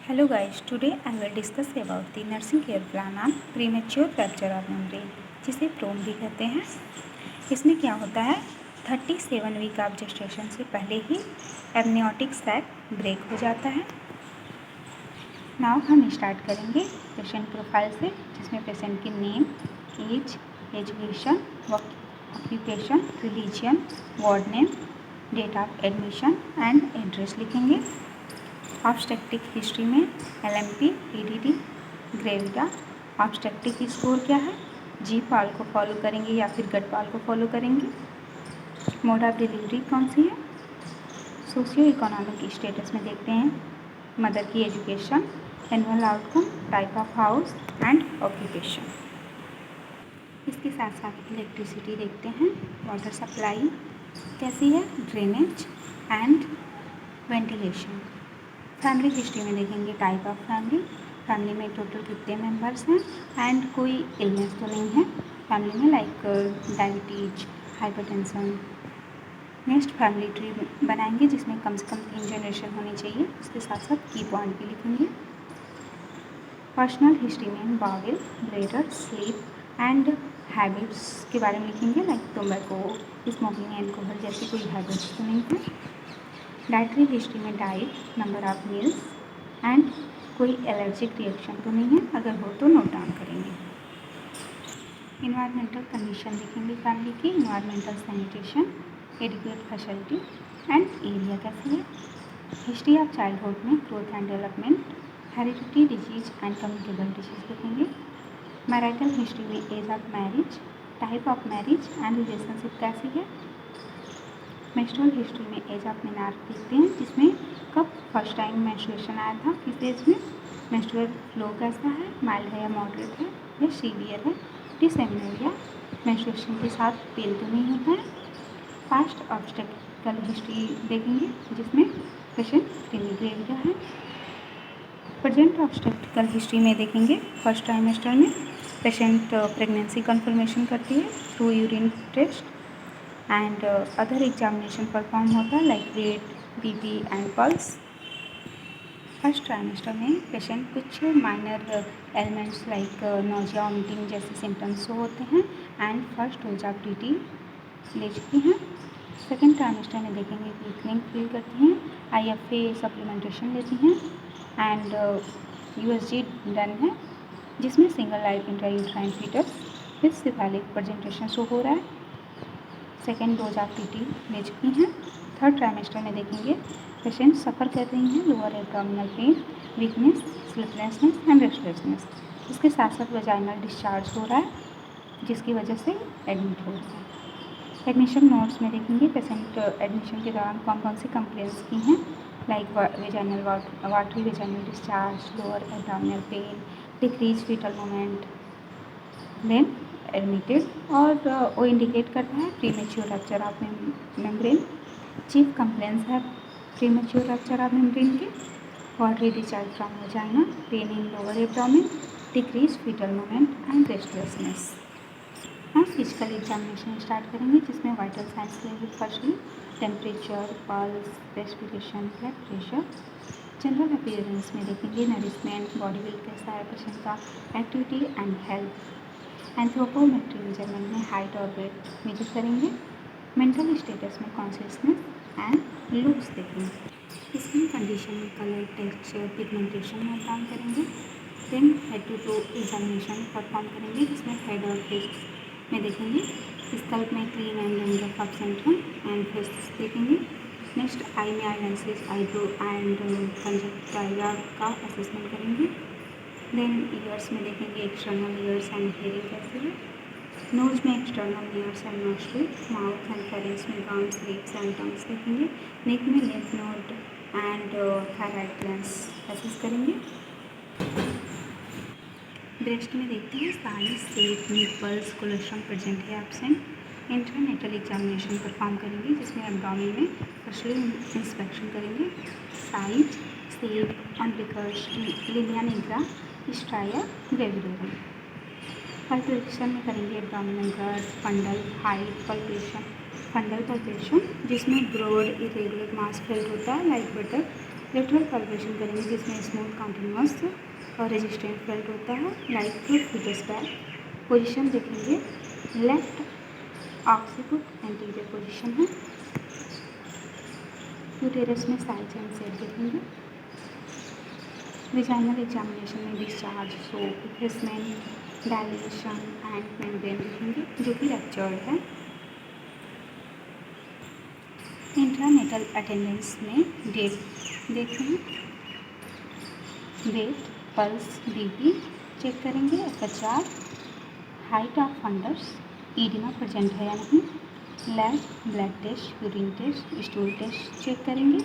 Hello guys, today I will discuss about the nursing care plan on premature fracture of membrane, जिसे प्रोम भी कहते हैं। इसमें क्या होता है, 37 वीक ऑफ जेस्टेशन से पहले ही एमनियोटिक सैक ब्रेक हो जाता है। नाउ हम स्टार्ट करेंगे पेशेंट प्रोफाइल से, जिसमें पेशेंट की name, age, education, occupation, religion, ward name, date of admission and address लिखेंगे। ऑब्स्टेट्रिक हिस्ट्री में LMP, EDD, gravida. Obstetric score क्या है, जी पाल को फॉलो करेंगे या फिर गट पाल को फॉलो करेंगे। मोड ऑफ डिलीवरी कौन सी है। सोशियो इकोनॉमिक स्टेटस में देखते हैं मदर की education, annual outcome, type of house and occupation. इसके साथ साथ इलेक्ट्रिसिटी देखते हैं, वाटर सप्लाई कैसी है, drainage and ventilation. Family history में देखेंगे टाइप ऑफ फैमिली, फैमिली में टोटल कितने मेंबर्स हैं एंड कोई इलनेस तो नहीं है फैमिली में, like diabetes, hypertension. Next family tree बनाएंगे जिसमें कम से कम 3 जनरेशन होनी चाहिए। उसके साथ साथ की पॉइंट भी लिखेंगे। पर्सनल हिस्ट्री में bowel, bladder, sleep and habits के बारे में लिखेंगे, लाइक टोबैको, स्मोकिंग, एल्कोहल जैसी कोई हैबिट्स तो नहीं है। डाइटरी हिस्ट्री में diet, number of meals and कोई एलर्जिक रिएक्शन तो नहीं है, अगर हो तो नोट डाउन करेंगे। इन्वायरमेंटल कंडीशन देखेंगे फैमिली की, environmental sanitation, adequate facility and area कैसी है। हिस्ट्री ऑफ चाइल्डहुड में growth and development, heredity disease and communicable disease देखेंगे। मैरिटल हिस्ट्री में age of marriage, type of marriage and relationship कैसी है। मेंस्ट्रुअल हिस्ट्री में एज ऑफ मेनार्क देखते हैं, जिसमें कब फर्स्ट टाइम मेंस्ट्रुएशन आया था, किस एज में। मेंस्ट्रुअल फ्लो कैसा है, माइल्ड है या मॉडरेट है या सीवियर है। डिसएमेनोरिया, मेंस्ट्रुएशन के साथ पेल तो नहीं होता है। पास्ट ऑब्स्टेकल हिस्ट्री देखेंगे जिसमें पेशेंट ग्रेविटा है। प्रेजेंट ऑब्स्टेकल हिस्ट्री में देखेंगे फर्स्ट ट्राइमेस्टर में पेशेंट प्रेगनेंसी कन्फर्मेशन करती है through urine test and other examination perform होता है, like weight, BP and pulse. First trimester में पेशेंट कुछ minor ailments like nausea, vomiting जैसे सिम्टम्स होते हैं and first dose of TT ले चुकी हैं। सेकेंड ट्राइमेस्टर में देखेंगे वीकनिंग फील करती हैं, IFA सप्लीमेंटेशन लेती हैं एंड USG डन है, जिसमें single life intrauterine fetus with cephalic presentation show हो रहा है। सेकेंड डोज ऑफ TT ले चुकी हैं। थर्ड ट्राइमेस्टर में देखेंगे पेशेंट सफ़र कर रही हैं lower abdominal pen, weakness, sleeplessness and restlessness. इसके साथ साथ वजाइनल डिस्चार्ज हो रहा है, जिसकी वजह से एडमिट हो रहा है। एडमिशन नोट्स में देखेंगे पेशेंट एडमिशन के दौरान कौन कौन सी कंप्लेंट्स की हैं, like vaginal watery vaginal discharge, lower abdominal pain, decrease fetal movement, then admitted. और वो इंडिकेट करता है premature rupture of membrane. Chief complaints है प्रीमेच्योर रप्चर ऑफ मेम्ब्रेन के, watery discharge from vagina, pain in lower abdomen, decrease fetal movement and restlessness. हम physical examination start करेंगे, जिसमें vital signs लेंगे firstly temperature, pulse, respiration, blood pressure. General appearance में देखेंगे nourishment, body weight कैसा है patient का, activity and health. Anthropometry measurement में हाइट और वेट मेजर करेंगे। मेंटल स्टेटस में कॉन्शियसनेस एंड लुक्स देखेंगे। स्किन कंडीशन में colour, texture, pigmentation note down करेंगे। Then head to toe examination perform करेंगे, जिसमें हेड और फेस में देखेंगे, स्कल्प में क्लीन एंड डैंड्रफ एब्सेंट है एंड फेस देखेंगे। नेक्स्ट आई में eye lenses, eyebrow and conjunctiva का असेसमेंट करेंगे। देन ईयर्स में देखेंगे एक्सटर्नल ईयर्स एंड हेयरिंग कैसे है। नोज में external ears and nostril, mouth and pharynx में गम्स, लिप्स एंड टंग्स देखेंगे। नेक में lymph node and thyroid glands assess करेंगे। ब्रेस्ट में देखते हैं size, shape, nipples, cholesterol present है एब्सेंट। इंटरनेटल एग्जामिनेशन परफॉर्म करेंगे, जिसमें एब्डोमेन में फर्स्टली इंस्पेक्शन करेंगे। Size, shape, umbilicus, linea nigra, striae, gravidarum. Palpation में करेंगे abdominal girth, fundal, height, palpation, fundal palpation, जिसमें ब्रॉड इरेगुलर मास फेल्ट होता है लाइक बटर लेटरल पल्पेशन करेंगे जिसमें स्मूथ कंटिन्यूस और रेजिस्टेंट फेल्ट होता है लाइक फीटस बैक। पोजीशन देखेंगे लेफ्ट ऑक्सीपुट एंटीरियर पोजीशन है। यूटेरस में साइज एंड सेट देखेंगे। वेजाइनल एग्जामिनेशन में discharge, soap, effacement, dilatation and membrane देखेंगे जो कि रप्चर्ड है। इंट्रानेटल अटेंडेंस में डेट देखें, वेट, पल्स, बीपी चेक करेंगे, FHR, height of fundus, oedema present है या नहीं, lab, blood test, urine test, stool test check करेंगे।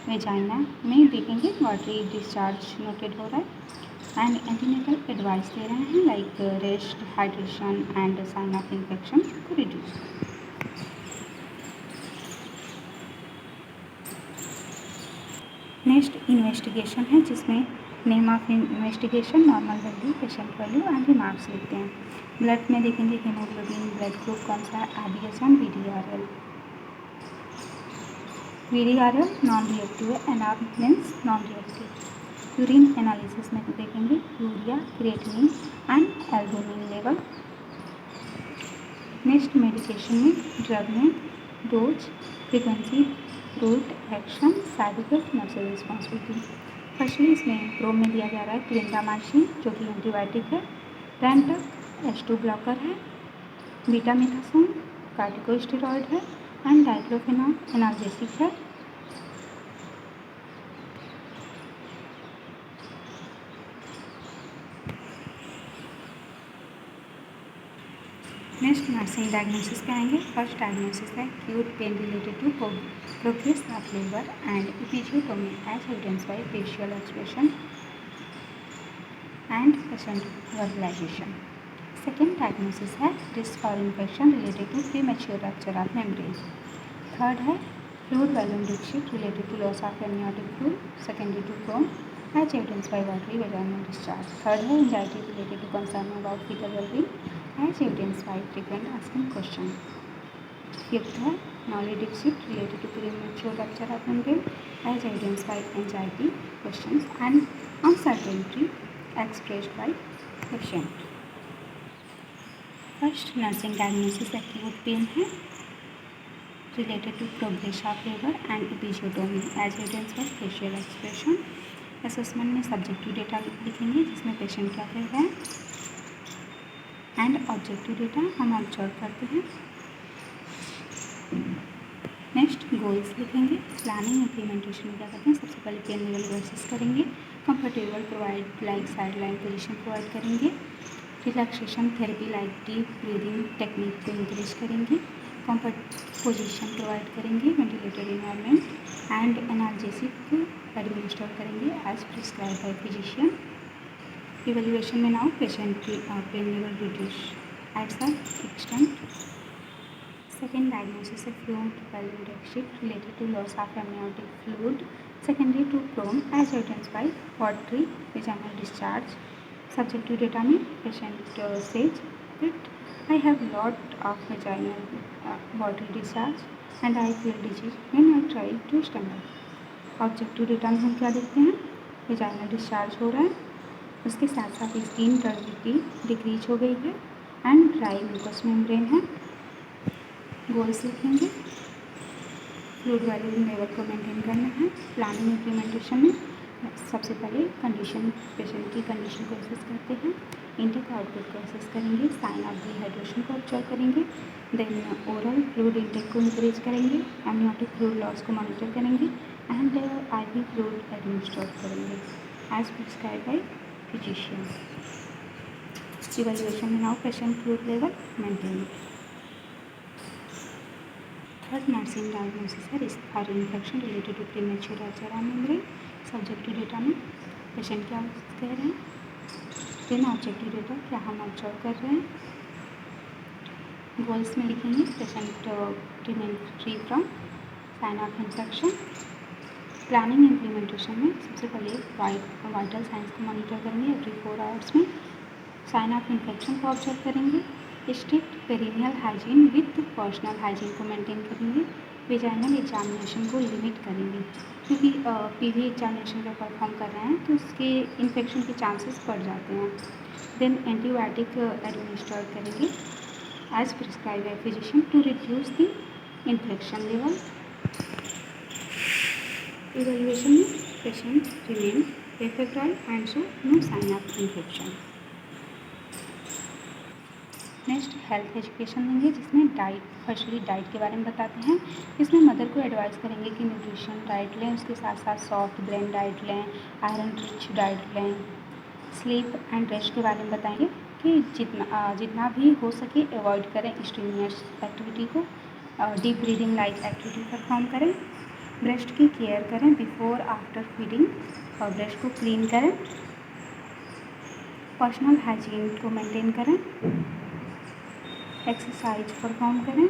वेजाइना में देखेंगे वाटरी डिस्चार्ज नोटेड हो रहा है एंड एंटीनेटल एडवाइस दे रहे हैं like rest, hydration and sign of infection को रिड्यूस। नेक्स्ट इन्वेस्टिगेशन है जिसमें name of investigation, normal value, patient value and remarks लिखते हैं। ब्लड में देखेंगे हीमोग्लोबिन, ब्लड ग्रुप कौन सा है, IBS, VDRL। VDRL non reactive है, NR means non reactive. Urine analysis में देखेंगे urea, creatinine and albumin level. Next medication में ड्रग में dose, frequency, route, action, side effect, nursing responsibility. Firstly इसमें PROM में दिया जा रहा है क्लिंडामाइसिन जो कि एंटीबायोटिक है, रेंटक H2 ब्लॉकर है, बीटामिथासोन कार्टिकोस्टेरॉइड है एंड डाइक्लोफेनाक एनाल्जेसिक है। नेक्स्ट नर्सिंग डायग्नोसिस पे आएंगे। फर्स्ट डायग्नोसिस है acute pain related to progress of labour and episiotomy as evidence by facial expression and patient verbalisation. Second diagnosis है risk for infection related to premature rupture of membrane. Third है fluid volume deficit related to loss of amniotic fluid secondary to PROM as evidence by watery vaginal discharge. Third है anxiety related to concern about fetal wellbeing as evidenced by frequent asking question. Fifth है knowledge deficit related to premature rupture of membrane as evidenced by anxiety questions and uncertainty expressed by patient. First nursing diagnosis acute pain है related to progress of labor and episiotomy as evidenced by facial expression. Assessment में subjective data लिखेंगे जिसमें patient क्या कह रहे हैं and objective data हम observe करते हैं। नेक्स्ट गोल्स लिखेंगे। प्लानिंग इम्प्लीमेंटेशन में क्या करते हैं, सबसे पहले पेन लेवल को असेस करेंगे, comfortable provide like side line position provide करेंगे, relaxation therapy like deep breathing technique को इंक्रीज करेंगे, कंफर्ट पोजीशन प्रोवाइड करेंगे, ventilated environment and analgesic administer करेंगे as prescribe by physician. Evaluation में नाउ पेशेंट की pain level reduce at some extent. Second diagnosis है fluid volume deficit related to loss of amniotic fluid secondary to PROM as evidence by watery vaginal discharge. Subjective data में patient says that I have lot of vaginal watery discharge and I feel dizzy when I try to stand up. Objective data में हम क्या देखते हैं, vaginal discharge हो रहा है, उसके साथ साथ स्किन टर्जिटी डिक्रीज हो गई है एंड ड्राई म्यूकस मेम्ब्रेन है। गोल्स लिखेंगे, फ्लूइड वॉल्यूम लेवल को मेंटेन करना है। प्लानिंग इम्प्लीमेंटेशन में सबसे पहले कंडीशन, पेशेंट की कंडीशन को असेस करते हैं, इनटेक आउटपुट को असेस करेंगे, साइन ऑफ डिहाइड्रेशन को ऑब्जर्व करेंगे, देन ओरल फ्लूइड इनटेक को इंक्रीज करेंगे, एमनियोटिक फ्लूइड लॉस को मॉनिटर करेंगे एंड IV फ्लूइड एडमिनिस्टर करेंगे as prescribe by physician. Evaluation में now patient fluid level maintain. Third nursing diagnosis है risk for infection related to premature rupture of membrane. Subjective data में patient क्या कह रहे हैं, देन ऑब्जेक्टिव डेटा क्या हम ऑब्जर्व कर रहे हैं। गोल्स में लिखेंगे patient remain free from sign of infection. Planning implementation में सबसे पहले वाइटल साइंस को मॉनिटर करेंगे एवरी 4 आवर्स में, साइन ऑफ इन्फेक्शन को ऑब्जर्व करेंगे, strict perineal hygiene with personal hygiene को मेंटेन करेंगे, वेजाइनल एग्जामिनेशन को लिमिट करेंगे क्योंकि पीवी एग्जामिनेशन जब परफॉर्म कर रहे हैं तो उसके इन्फेक्शन के चांसेस बढ़ जाते हैं। देन एंटीबायोटिक एडमिनिस्टर करेंगे as prescribe by physician to reduce the infection level. Evaluation में patient remain afebrile and show no sign of infection. Next health education देंगे जिसमें डाइट, फर्स्टली डाइट के बारे में बताते हैं। इसमें मदर को एडवाइस करेंगे कि न्यूट्रिशन डाइट लें, उसके साथ साथ सॉफ्ट ब्रेन डाइट लें, आयरन रिच डाइट लें। स्लीप एंड रेस्ट के बारे में बताएंगे कि जितना भी हो सके अवॉइड करें स्ट्रीनियस एक्टिविटी को, deep breathing like activity perform करें। ब्रेस्ट की केयर करें बिफोर आफ्टर फीडिंग और ब्रेस्ट को क्लीन करें। पर्सनल हाइजीन को मेंटेन करें। एक्सरसाइज परफॉर्म करें।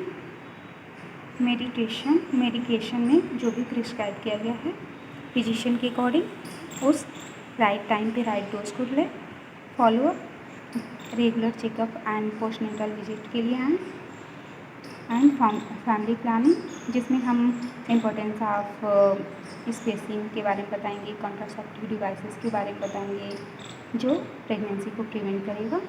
मेडिकेशन में जो भी प्रिस्क्राइब किया गया है फिजिशियन के अकॉर्डिंग उस राइट टाइम पे राइट डोज को लें। Follow up regular checkup and postnatal visit के लिए आएँ। एंड फैमिली प्लानिंग जिसमें हम इम्पोर्टेंस ऑफ स्पेसिंग के बारे में बताएंगे, कॉन्ट्रासेप्टिव डिवाइसेस के बारे में बताएंगे जो प्रेगनेंसी को प्रिवेंट करेगा।